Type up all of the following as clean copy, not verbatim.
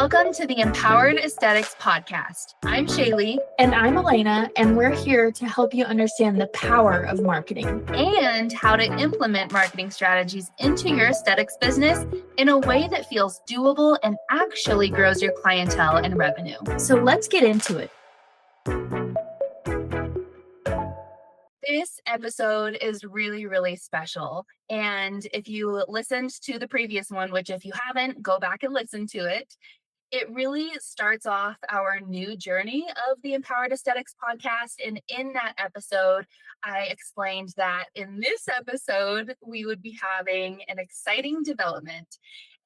Welcome to the Empowered Aesthetics Podcast. I'm Shaylee. And I'm Elena, and we're here to help you understand the power of marketing and how to implement marketing strategies into your aesthetics business in a way that feels doable and actually grows your clientele and revenue. So let's get into it. This episode is really, really special. And if you listened to the previous one, which if you haven't, go back and listen to it. It really starts off our new journey of the Empowered Aesthetics podcast. And in that episode, I explained that in this episode, we would be having an exciting development.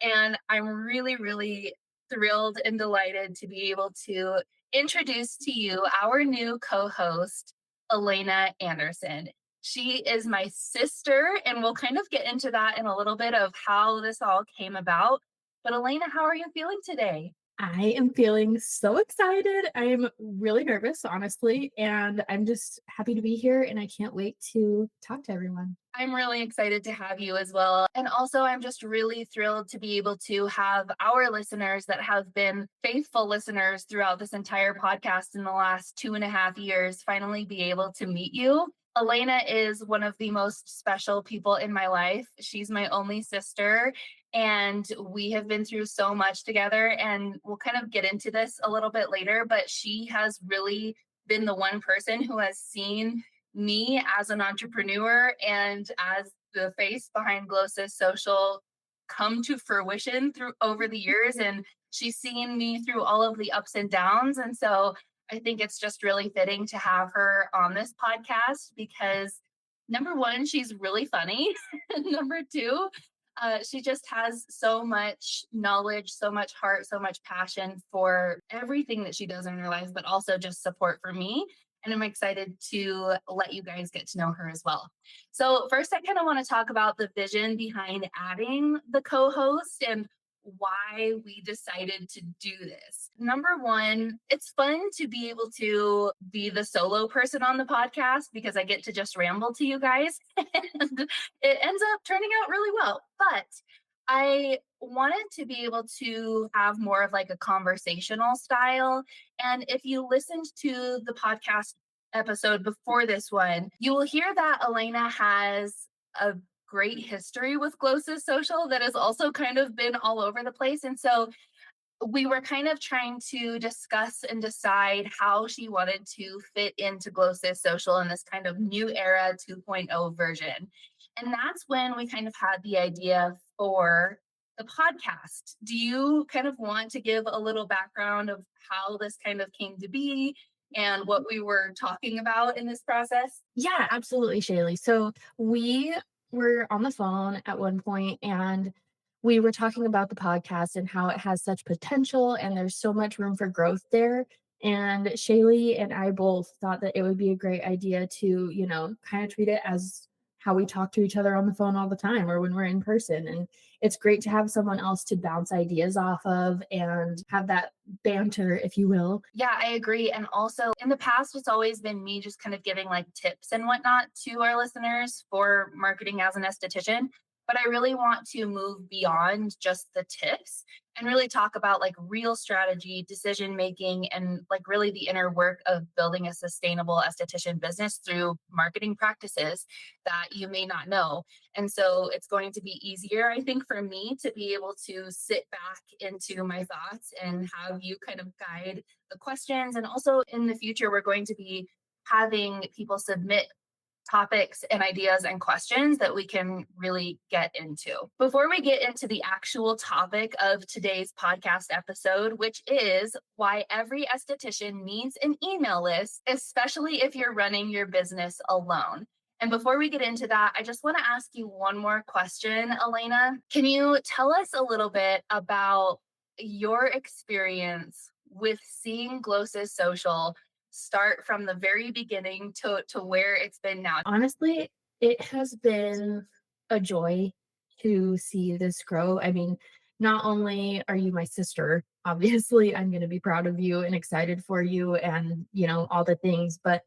And I'm really, really thrilled and delighted to be able to introduce to you our new co-host, Elena Anderson. She is my sister, and we'll kind of get into that in a little bit of how this all came about. But Elena, how are you feeling today? I am feeling so excited. I am really nervous, honestly, and I'm just happy to be here, and I can't wait to talk to everyone. I'm really excited to have you as well. And also, I'm just really thrilled to be able to have our listeners that have been faithful listeners throughout this entire podcast in the last 2.5 years finally be able to meet you. Elena is one of the most special people in my life. She's my only sister, and we have been through so much together. And we'll kind of get into this a little bit later, but she has really been the one person who has seen me as an entrepreneur and as the face behind Glow Sis Social come to fruition over the years. And she's seen me through all of the ups and downs. And so I think it's just really fitting to have her on this podcast because number one, she's really funny. Number two, she just has so much knowledge, so much heart, so much passion for everything that she does in her life, but also just support for me. And I'm excited to let you guys get to know her as well. So first, I kind of want to talk about the vision behind adding the co-host and why we decided to do this. Number one, it's fun to be able to be the solo person on the podcast because I get to just ramble to you guys and it ends up turning out really well. But I wanted to be able to have more of like a conversational style. And if you listened to the podcast episode before this one, you will hear that Elena has a great history with Glow Sis Social that has also kind of been all over the place. And so we were kind of trying to discuss and decide how she wanted to fit into Glow Sis Social in this kind of new era 2.0 version. And that's when we kind of had the idea for the podcast. Do you kind of want to give a little background of how this kind of came to be and what we were talking about in this process? Yeah, absolutely, Shaylee. So we were on the phone at one point and we were talking about the podcast and how it has such potential and there's so much room for growth there. And Shaylee and I both thought that it would be a great idea to, kind of treat it as how we talk to each other on the phone all the time or when we're in person. And it's great to have someone else to bounce ideas off of and have that banter, if you will. Yeah, I agree. And also in the past, it's always been me just kind of giving like tips and whatnot to our listeners for marketing as an esthetician. But I really want to move beyond just the tips and really talk about like real strategy, decision making, and like really the inner work of building a sustainable esthetician business through marketing practices that you may not know. And so it's going to be easier, I think, for me to be able to sit back into my thoughts and have you kind of guide the questions. And also in the future, we're going to be having people submit topics and ideas and questions that we can really get into. Before we get into the actual topic of today's podcast episode, which is why every esthetician needs an email list, especially if you're running your business alone. And before we get into that, I just want to ask you one more question, Elena. Can you tell us a little bit about your experience with seeing Glow Sis Social start from the very beginning to where it's been now? Honestly, it has been a joy to see this grow. I mean, not only are you my sister, obviously, I'm going to be proud of you and excited for you and, all the things, but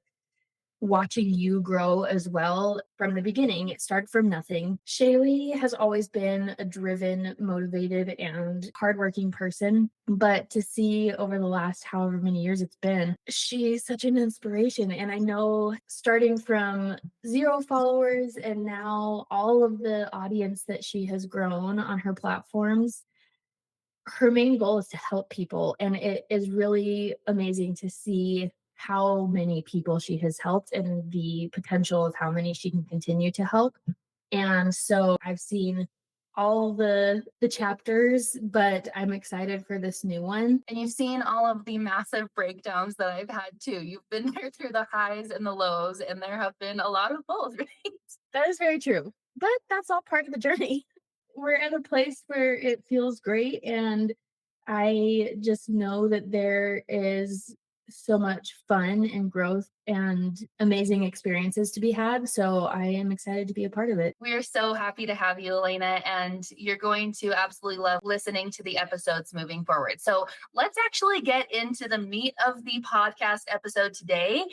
watching you grow as well from the beginning. It started from nothing. Shaylee has always been a driven, motivated, and hardworking person. But to see over the last however many years it's been, she's such an inspiration. And I know starting from 0 followers and now all of the audience that she has grown on her platforms, her main goal is to help people, and it is really amazing to see how many people she has helped and the potential of how many she can continue to help. And so I've seen all the chapters, but I'm excited for this new one. And you've seen all of the massive breakdowns that I've had too. You've been there through the highs and the lows, and there have been a lot of both, right? That is very true. But that's all part of the journey. We're at a place where it feels great, and I just know that there is so much fun and growth and amazing experiences to be had. So I am excited to be a part of it. We are so happy to have you, Elena, and you're going to absolutely love listening to the episodes moving forward. So let's actually get into the meat of the podcast episode today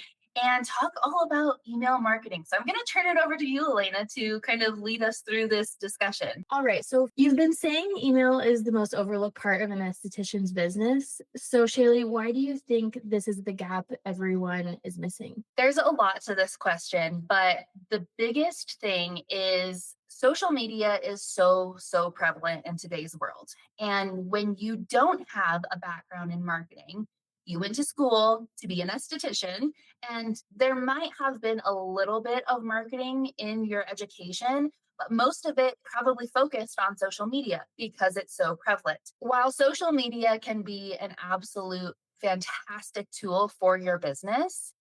and talk all about email marketing. So I'm going to turn it over to you, Elena, to kind of lead us through this discussion. All right. So you've been saying email is the most overlooked part of an esthetician's business. So Shaylee, why do you think this is the gap everyone is missing? There's a lot to this question, but the biggest thing is social media is so prevalent in today's world. And when you don't have a background in marketing, you went to school to be an esthetician, and there might have been a little bit of marketing in your education, but most of it probably focused on social media because it's so prevalent. While social media can be an absolute fantastic tool for your business,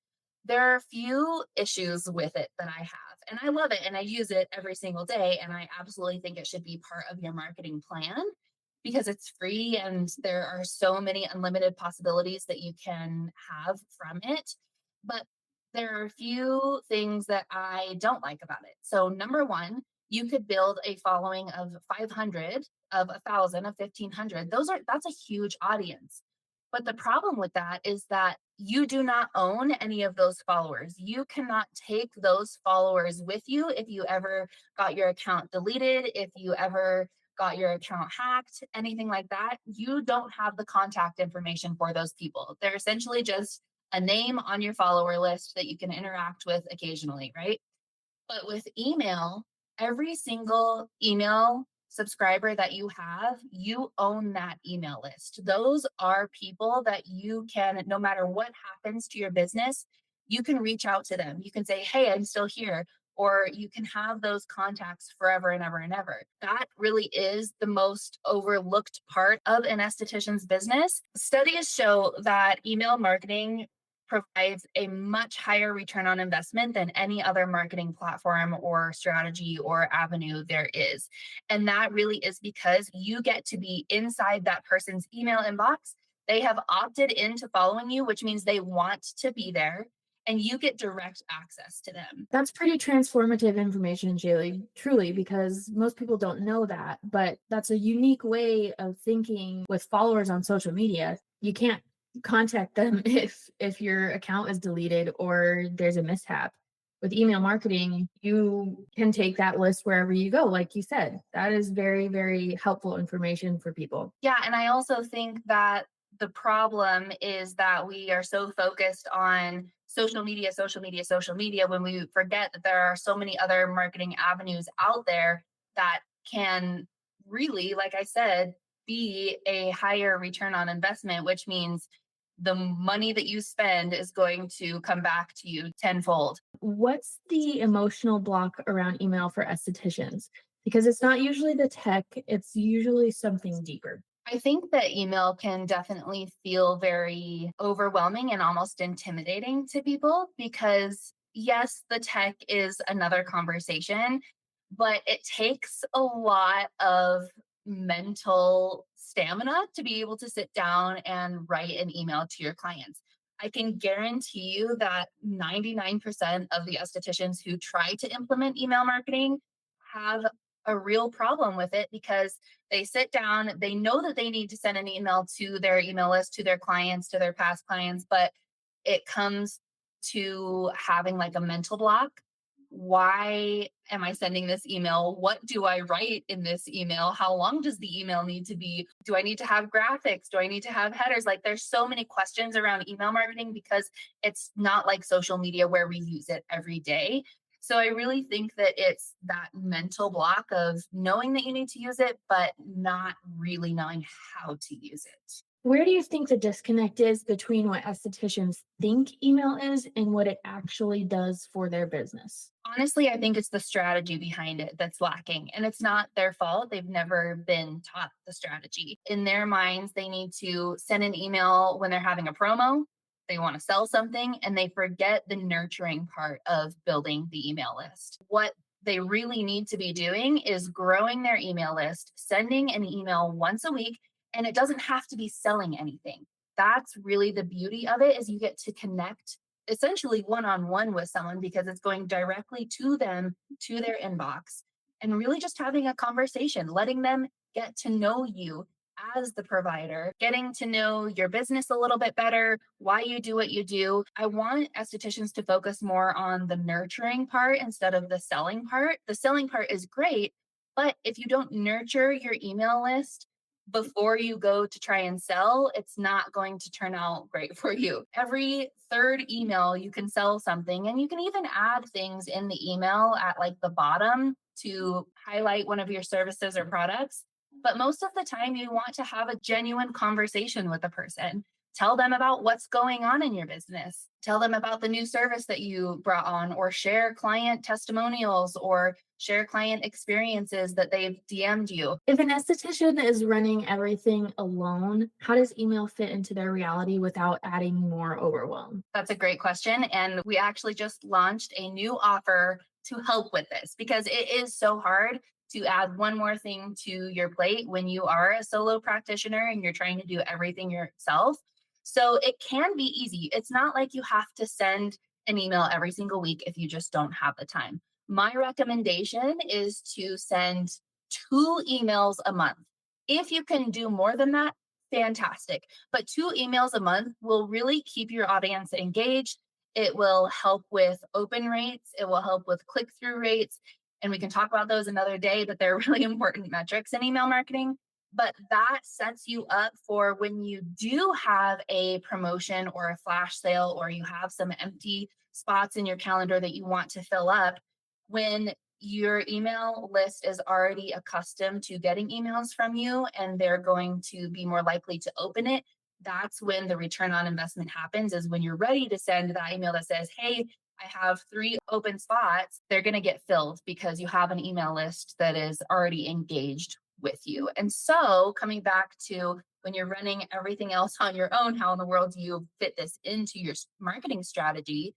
there are a few issues with it that I have, and I love it and I use it every single day. And I absolutely think it should be part of your marketing plan because it's free and there are so many unlimited possibilities that you can have from it. But there are a few things that I don't like about it. So, number one, you could build a following of 500, of 1,000, of 1,500. That's a huge audience. But the problem with that is that you do not own any of those followers. You cannot take those followers with you if you ever got your account deleted, if you ever got your account hacked, anything like that. You don't have the contact information for those people. They're essentially just a name on your follower list that you can interact with occasionally, right? But with email, every single email subscriber that you have, you own that email list. Those are people that you can, no matter what happens to your business, you can reach out to them. You can say, hey, I'm still here. Or you can have those contacts forever and ever and ever. That really is the most overlooked part of an esthetician's business. Studies show that email marketing provides a much higher return on investment than any other marketing platform or strategy or avenue there is. And that really is because you get to be inside that person's email inbox. They have opted into following you, which means they want to be there, and you get direct access to them. That's pretty transformative information, Jaylee, truly, because most people don't know that. But that's a unique way of thinking with followers on social media. You can't contact them if your account is deleted or there's a mishap. With email marketing, you can take that list wherever you go. Like you said, that is very, very helpful information for people. Yeah. And I also think that the problem is that we are so focused on social media, when we forget that there are so many other marketing avenues out there that can really, like I said, be a higher return on investment, which means the money that you spend is going to come back to you tenfold. What's the emotional block around email for estheticians? Because it's not usually the tech, it's usually something deeper. I think that email can definitely feel very overwhelming and almost intimidating to people because, yes, the tech is another conversation, but it takes a lot of mental stamina to be able to sit down and write an email to your clients. I can guarantee you that 99% of the estheticians who try to implement email marketing have a real problem with it because they sit down, they know that they need to send an email to their email list, to their clients, to their past clients, but it comes to having like a mental block. Why am I sending this email? What do I write in this email? How long does the email need to be? Do I need to have graphics? Do I need to have headers? Like there's so many questions around email marketing because it's not like social media where we use it every day. So I really think that it's that mental block of knowing that you need to use it, but not really knowing how to use it. Where do you think the disconnect is between what estheticians think email is and what it actually does for their business? Honestly, I think it's the strategy behind it that's lacking. And it's not their fault. They've never been taught the strategy. In their minds, they need to send an email when they're having a promo, they want to sell something, and they forget the nurturing part of building the email list. What they really need to be doing is growing their email list, sending an email once a week, and it doesn't have to be selling anything. That's really the beauty of it is you get to connect essentially one-on-one with someone because it's going directly to them, to their inbox, and really just having a conversation, letting them get to know you as the provider, getting to know your business a little bit better, why you do what you do. I want estheticians to focus more on the nurturing part instead of the selling part. The selling part is great, but if you don't nurture your email list before you go to try and sell, it's not going to turn out great for you. Every third email, you can sell something, and you can even add things in the email at like the bottom to highlight one of your services or products. But most of the time, you want to have a genuine conversation with the person. Tell them about what's going on in your business. Tell them about the new service that you brought on, or share client testimonials or share client experiences that they've DM'd you. If an esthetician is running everything alone, how does email fit into their reality without adding more overwhelm? That's a great question. And we actually just launched a new offer to help with this because it is so hard to add one more thing to your plate when you are a solo practitioner and you're trying to do everything yourself. So it can be easy. It's not like you have to send an email every single week if you just don't have the time. My recommendation is to send 2 emails a month. If you can do more than that, fantastic. But 2 emails a month will really keep your audience engaged. It will help with open rates. It will help with click through rates. And we can talk about those another day, but they're really important metrics in email marketing. But that sets you up for when you do have a promotion or a flash sale, or you have some empty spots in your calendar that you want to fill up. When your email list is already accustomed to getting emails from you and they're going to be more likely to open it, that's when the return on investment happens, is when you're ready to send that email that says, hey, I have 3 open spots. They're going to get filled because you have an email list that is already engaged with you. And so coming back to when you're running everything else on your own, how in the world do you fit this into your marketing strategy?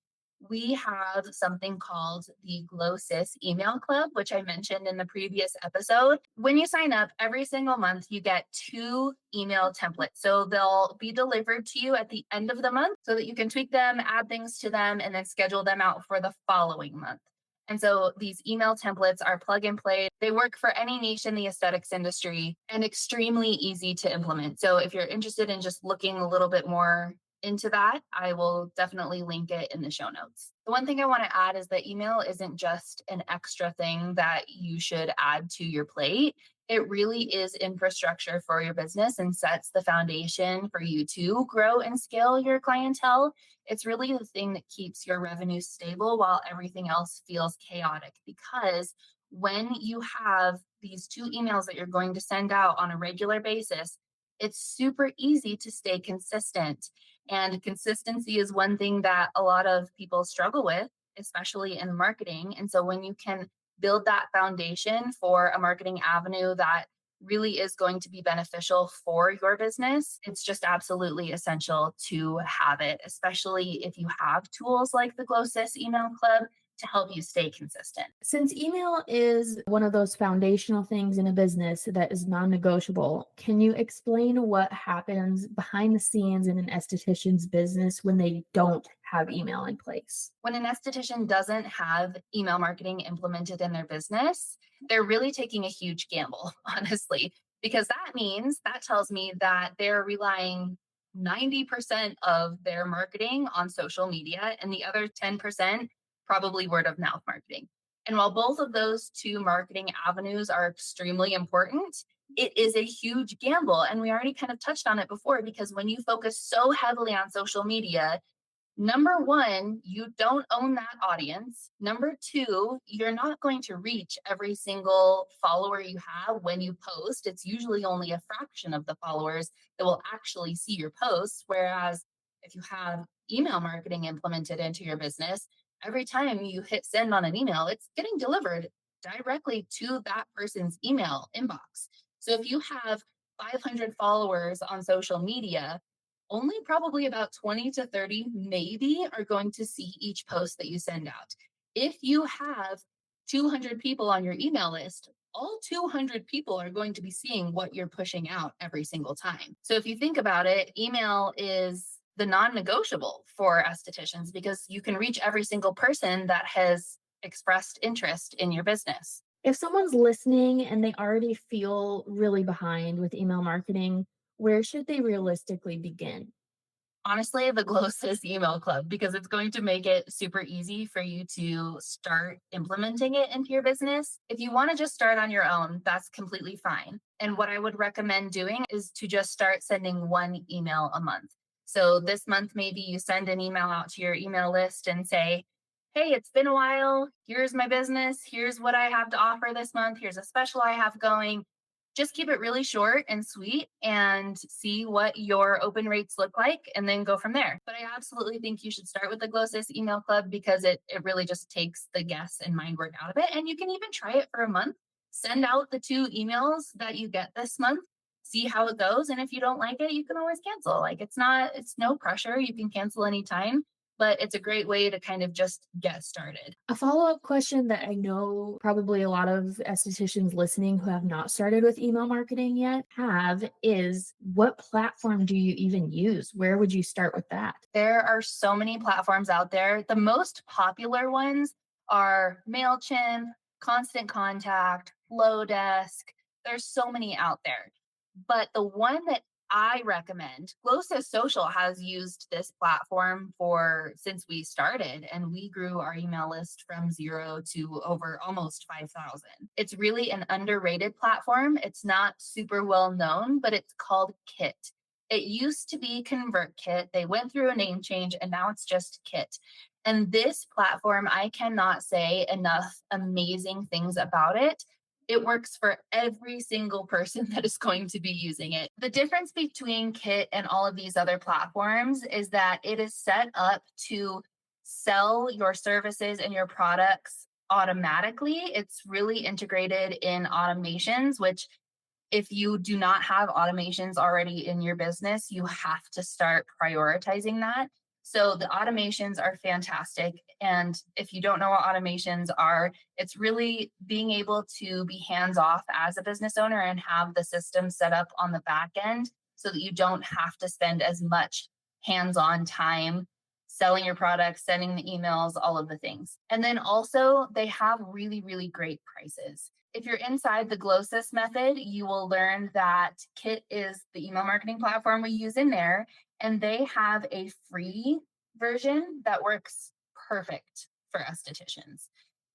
We have something called the Glow Sis email club, which I mentioned in the previous episode. When you sign up every single month, you get 2 email templates. So they'll be delivered to you at the end of the month so that you can tweak them, add things to them, and then schedule them out for the following month. And so these email templates are plug and play. They work for any niche in the aesthetics industry and extremely easy to implement. So if you're interested in just looking a little bit more into that, I will definitely link it in the show notes. The one thing I want to add is that email isn't just an extra thing that you should add to your plate. It really is infrastructure for your business and sets the foundation for you to grow and scale your clientele. It's really the thing that keeps your revenue stable while everything else feels chaotic. Because when you have these 2 emails that you're going to send out on a regular basis, it's super easy to stay consistent. And consistency is one thing that a lot of people struggle with, especially in marketing. And so when you can build that foundation for a marketing avenue that really is going to be beneficial for your business, it's just absolutely essential to have it, especially if you have tools like the Glow Sis email club to help you stay consistent. Since email is one of those foundational things in a business that is non-negotiable, can you explain what happens behind the scenes in an esthetician's business when they don't have email in place? When an esthetician doesn't have email marketing implemented in their business, they're really taking a huge gamble, honestly, because that tells me that they're relying 90% of their marketing on social media, and the other 10% probably word of mouth marketing. And while both of those two marketing avenues are extremely important, it is a huge gamble. And we already kind of touched on it before, because when you focus so heavily on social media, number one, you don't own that audience. Number two, you're not going to reach every single follower you have when you post. It's usually only a fraction of the followers that will actually see your posts. Whereas if you have email marketing implemented into your business, every time you hit send on an email, it's getting delivered directly to that person's email inbox. So if you have 500 followers on social media, only probably about 20 to 30 maybe are going to see each post that you send out. If you have 200 people on your email list, all 200 people are going to be seeing what you're pushing out every single time. So if you think about it, email is the non-negotiable for estheticians, because you can reach every single person that has expressed interest in your business. If someone's listening and they already feel really behind with email marketing, where should they realistically begin? Honestly, the Glow Sis email club, because it's going to make it super easy for you to start implementing it into your business. If you want to just start on your own, that's completely fine. And what I would recommend doing is to just start sending one email a month. So this month, maybe you send an email out to your email list and say, hey, it's been a while. Here's my business. Here's what I have to offer this month. Here's a special I have going. Just keep it really short and sweet and see what your open rates look like, and then go from there. But I absolutely think you should start with the Glow Sis email club, because it really just takes the guess and mind work out of it. And you can even try it for a month. Send out the 2 emails that you get this month, see how it goes. And if you don't like it, you can always cancel. Like, it's no pressure. You can cancel anytime, but it's a great way to kind of just get started. A follow-up question that I know probably a lot of estheticians listening who have not started with email marketing yet have is, what platform do you even use? Where would you start with that? There are so many platforms out there. The most popular ones are MailChimp, Constant Contact, Flowdesk. There's so many out there. But the one that I recommend, Glow Sis Social has used this platform for since we started, and we grew our email list from 0 to over almost 5,000. It's really an underrated platform. It's not super well known, but it's called Kit. It used to be ConvertKit. They went through a name change, and now it's just Kit. And this platform, I cannot say enough amazing things about it. It works for every single person that is going to be using it. The difference between Kit and all of these other platforms is that it is set up to sell your services and your products automatically. It's really integrated in automations, which, if you do not have automations already in your business, you have to start prioritizing that. So the automations are fantastic. And if you don't know what automations are, it's really being able to be hands off as a business owner and have the system set up on the back end so that you don't have to spend as much hands on time selling your products, sending the emails, all of the things. And then also, they have really, really great prices. If you're inside the Glow Sis method, you will learn that Kit is the email marketing platform we use in there, and they have a free version that works perfect for estheticians.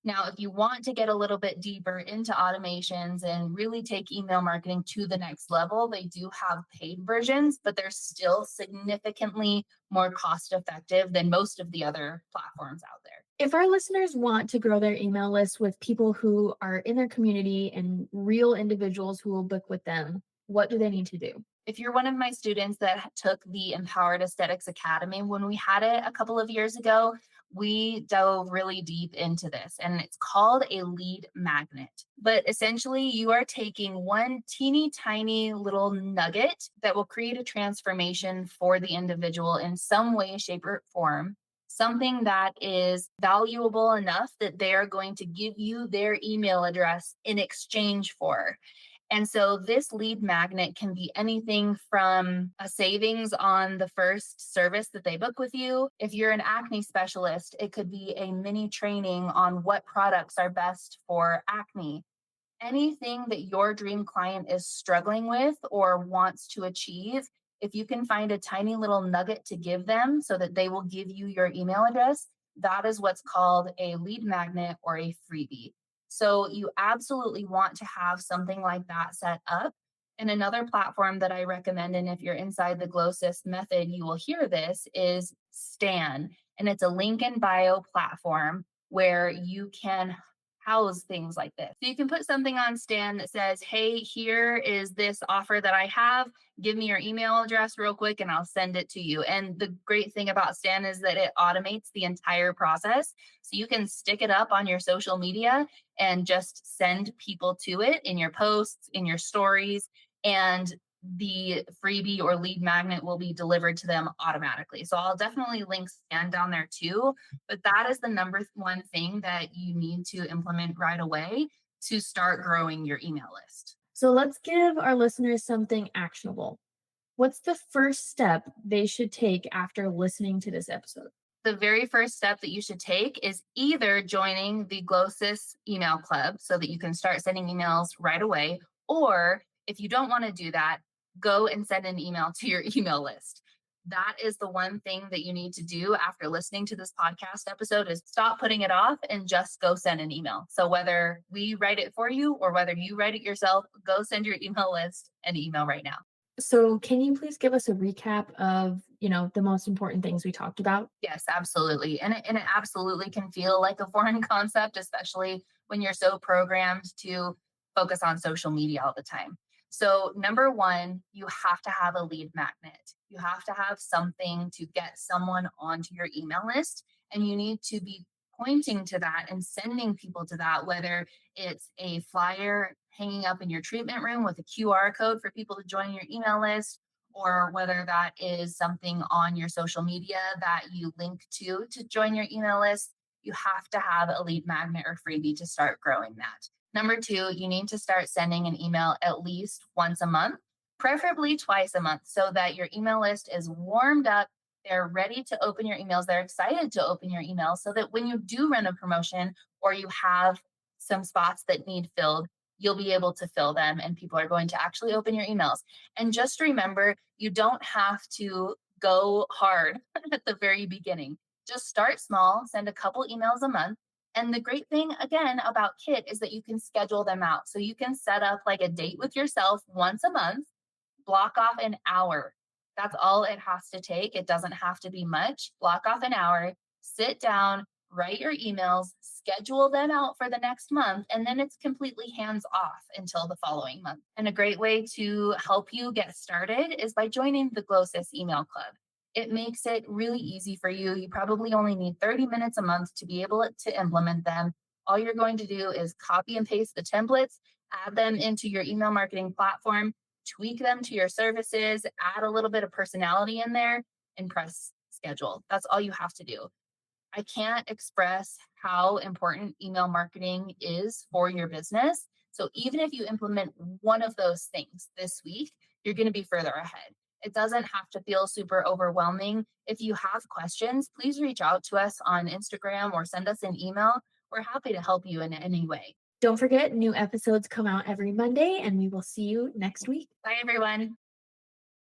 Now, if you want to get a little bit deeper into automations and really take email marketing to the next level, they do have paid versions, but they're still significantly more cost effective than most of the other platforms out there. If our listeners want to grow their email list with people who are in their community and real individuals who will book with them, what do they need to do? If you're one of my students that took the Empowered Aesthetics Academy when we had it a couple of years ago, we dove really deep into this, and it's called a lead magnet. But essentially, you are taking one teeny tiny little nugget that will create a transformation for the individual in some way, shape, or form. Something that is valuable enough that they are going to give you their email address in exchange for. And so this lead magnet can be anything from a savings on the first service that they book with you. If you're an acne specialist, it could be a mini training on what products are best for acne. Anything that your dream client is struggling with or wants to achieve, if you can find a tiny little nugget to give them so that they will give you your email address, that is what's called a lead magnet or a freebie. So you absolutely want to have something like that set up. And another platform that I recommend, and if you're inside the Glow Sis method, you will hear this, is Stan. And it's a link in bio platform where you can house things like this. So you can put something on Stan that says, hey, here is this offer that I have. Give me your email address real quick and I'll send it to you. And the great thing about Stan is that it automates the entire process. So you can stick it up on your social media and just send people to it in your posts, in your stories, and the freebie or lead magnet will be delivered to them automatically. So I'll definitely link Stan down there too. But that is the number one thing that you need to implement right away to start growing your email list. So let's give our listeners something actionable. What's the first step they should take after listening to this episode? The very first step that you should take is either joining the Glow Sis email club so that you can start sending emails right away, or if you don't want to do that, go and send an email to your email list. That is the one thing that you need to do after listening to this podcast episode is stop putting it off and just go send an email. So whether we write it for you or whether you write it yourself, go send your email list an email right now. So can you please give us a recap of, the most important things we talked about? Yes, absolutely. And it absolutely can feel like a foreign concept, especially when you're so programmed to focus on social media all the time. So, number one, you have to have a lead magnet. You have to have something to get someone onto your email list, and you need to be pointing to that and sending people to that, whether it's a flyer hanging up in your treatment room with a QR code for people to join your email list, or whether that is something on your social media that you link to join your email list. You have to have a lead magnet or freebie to start growing that. Number two, you need to start sending an email at least once a month, preferably twice a month, so that your email list is warmed up. They're ready to open your emails. They're excited to open your emails so that when you do run a promotion or you have some spots that need filled, you'll be able to fill them and people are going to actually open your emails. And just remember, you don't have to go hard at the very beginning. Just start small, send a couple emails a month. And the great thing, again, about Kit is that you can schedule them out. So you can set up like a date with yourself once a month, block off an hour. That's all it has to take. It doesn't have to be much. Block off an hour, sit down, write your emails, schedule them out for the next month, and then it's completely hands off until the following month. And a great way to help you get started is by joining the Glow Sis email club. It makes it really easy for you. You probably only need 30 minutes a month to be able to implement them. All you're going to do is copy and paste the templates, add them into your email marketing platform, tweak them to your services, add a little bit of personality in there, and press schedule. That's all you have to do. I can't express how important email marketing is for your business. So even if you implement one of those things this week, you're going to be further ahead. It doesn't have to feel super overwhelming. If you have questions, please reach out to us on Instagram or send us an email. We're happy to help you in any way. Don't forget, new episodes come out every Monday, and we will see you next week. Bye, everyone.